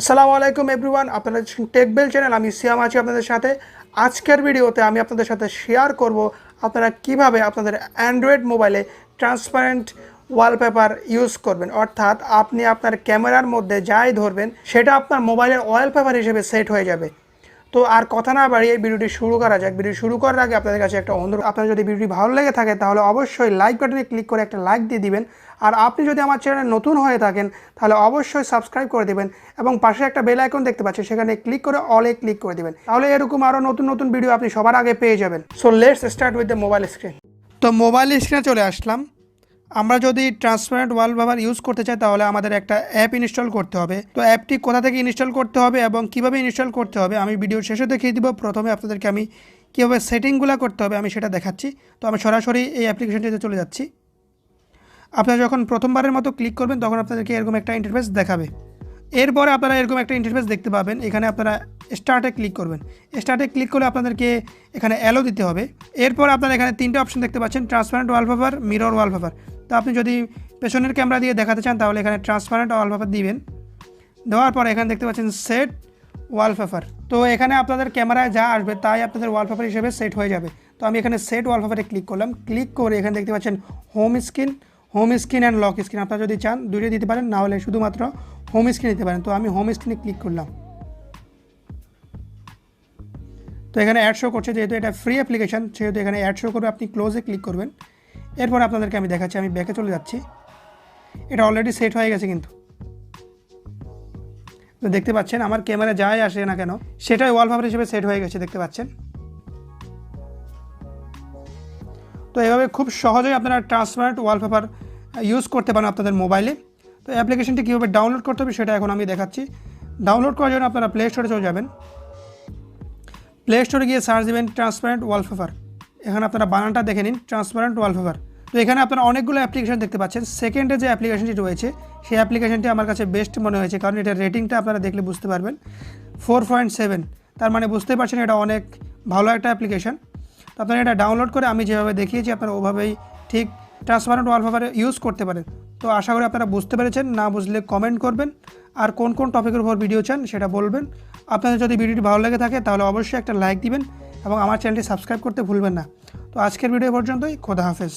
আসসালামু আলাইকুম এভরিওয়ান, আপনারা টেকবেল চ্যানেল। আমি সিয়াম আছি আপনাদের সাথে। আজকের ভিডিওতে আমি আপনাদের সাথে শেয়ার করব আপনারা কিভাবে আপনাদের অ্যান্ড্রয়েড মোবাইলে ট্রান্সপারেন্ট ওয়ালপেপার ইউজ করবেন। অর্থাৎ আপনি আপনার ক্যামেরার মধ্যে যাই ধরবেন সেটা আপনার মোবাইলের ওয়ালপেপার হিসেবে সেট হয়ে যাবে। তো আর কথা না বাড়িয়ে ভিডিওটি শুরু করা যাক। ভিডিও শুরু করার আগে আপনাদের কাছে একটা অনুরোধ, আপনার যদি ভিডিওটি ভালো লেগে থাকে তাহলে অবশ্যই লাইক বাটনে ক্লিক করে একটা লাইক দিয়ে দিবেন। আর আপনি যদি আমার চ্যানেলে নতুন হয়ে থাকেন তাহলে অবশ্যই সাবস্ক্রাইব করে দিবেন এবং পাশে একটা বেল আইকন দেখতে পাচ্ছেন, সেখানে ক্লিক করে অলে ক্লিক করে দিবেন। তাহলে এরকম আরও নতুন নতুন ভিডিও আপনি সবার আগে পেয়ে যাবেন। So let's start with the mobile screen. তো মোবাইল স্ক্রিনে চলে আসলাম। আমরা যদি ট্রান্সপারেন্ট ওয়ালপেপার ইউজ করতে চাই তাহলে আমাদের একটা অ্যাপ ইনস্টল করতে হবে। তো অ্যাপটি কোথা থেকে ইনস্টল করতে হবে এবং কিভাবে ইনস্টল করতে হবে আমি ভিডিওর শেষে দেখিয়ে দিব। প্রথমে আপনাদেরকে আমি কীভাবে সেটিংগুলো করতে হবে আমি সেটা দেখাচ্ছি। তো আমি সরাসরি এই অ্যাপ্লিকেশনটিতে চলে যাচ্ছি। আপনারা যখন প্রথমবারের মতো ক্লিক করবেন তখন আপনাদেরকে এরকম একটা ইন্টারফেস দেখাবে। এরপরে আপনারা এরকম একটা ইন্টারফেস দেখতে পাবেন। এখানে আপনারা স্টার্টে ক্লিক করবেন। স্টার্টে ক্লিক করলে আপনাদেরকে এখানে অ্যালো দিতে হবে। এরপর আপনারা এখানে তিনটে অপশন দেখতে পাচ্ছেন, ট্রান্সপারেন্ট ওয়ালপেপার, মিরর ওয়ালপেপার। তো আপনি যদি পেছনের ক্যামেরা দিয়ে দেখাতে চান তাহলে এখানে ট্রান্সপারেন্ট ওয়ালপেপার দিবেন। দেওয়ার পর এখানে দেখতে পাচ্ছেন সেট ওয়ালপেপার। তো এখানে আপনাদের ক্যামেরায় যা আসবে তাই আপনাদের ওয়ালপেপার হিসেবে সেট হয়ে যাবে। তো আমি এখানে সেট ওয়ালপেপারে ক্লিক করলাম। ক্লিক করে এখানে দেখতে পাচ্ছেন home screen and lock screen. আপনারা যদি চান দুটোই দিতে পারেন, না হলে শুধুমাত্র হোম স্ক্রিন দিতে পারেন। তো আমি হোম স্ক্রিনে ক্লিক করলাম। তো এখানে অ্যাড শো করছে, যেহেতু এটা ফ্রি অ্যাপ্লিকেশন সেহেতু এখানে অ্যাড শো করবে। আপনি ক্লোজে ক্লিক করবেন। এরপর আপনাদেরকে আমি দেখাচ্ছি, আমি ব্যাকে চলে যাচ্ছি। এটা অলরেডি সেট হয়ে গেছে কিন্তু। তো দেখতে পাচ্ছেন আমার ক্যামেরা যাই আসে না কেন সেটাই ওয়ালপেপার হিসেবে সেট হয়ে গেছে, দেখতে পাচ্ছেন। তো এভাবে খুব সহজেই আপনারা ট্রান্সপারেন্ট ওয়ালপেপার ইউজ করতে পারেন আপনাদের মোবাইলে। তো অ্যাপ্লিকেশনটি কীভাবে ডাউনলোড করতে হবে সেটা এখন আমি দেখাচ্ছি। ডাউনলোড করার জন্য আপনারা প্লে স্টোরে চলে যাবেন। প্লে স্টোরে গিয়ে সার্চ দেবেন ট্রান্সপারেন্ট ওয়ালপেপার। এখানে আপনারা বানানটা দেখে নিন, ট্রান্সপারেন্ট ওয়ালপেপার। তো এখানে আপনারা অনেকগুলো অ্যাপ্লিকেশন দেখতে পাচ্ছেন। সেকেন্ডে যে অ্যাপ্লিকেশনটি রয়েছে সেই অ্যাপ্লিকেশনটি আমার কাছে বেস্ট মনে হয়েছে, কারণ এটার রেটিংটা আপনারা দেখলে বুঝতে পারবেন 4.7। তার মানে বুঝতে পারছেন এটা অনেক ভালো একটা অ্যাপ্লিকেশন। তো আপনারা এটা ডাউনলোড করে আমি যেভাবে দেখিয়েছি আপনারা ওভাবেই ঠিক ট্রান্সপারেন্ট ওয়ালপেপারে ইউজ করতে পারেন। তো আশা করি আপনারা বুঝতে পেরেছেন। না বুঝলে কমেন্ট করবেন, আর কোন কোন টপিকের উপর ভিডিও চান সেটা বলবেন। আপনাদের যদি ভিডিওটি ভালো লেগে থাকে তাহলে অবশ্যই একটা লাইক দিবেন এবং আমার চ্যানেলটি সাবস্ক্রাইব করতে ভুলবেন না। তো আজকের ভিডিও পর্যন্তই, খোদা হাফেজ।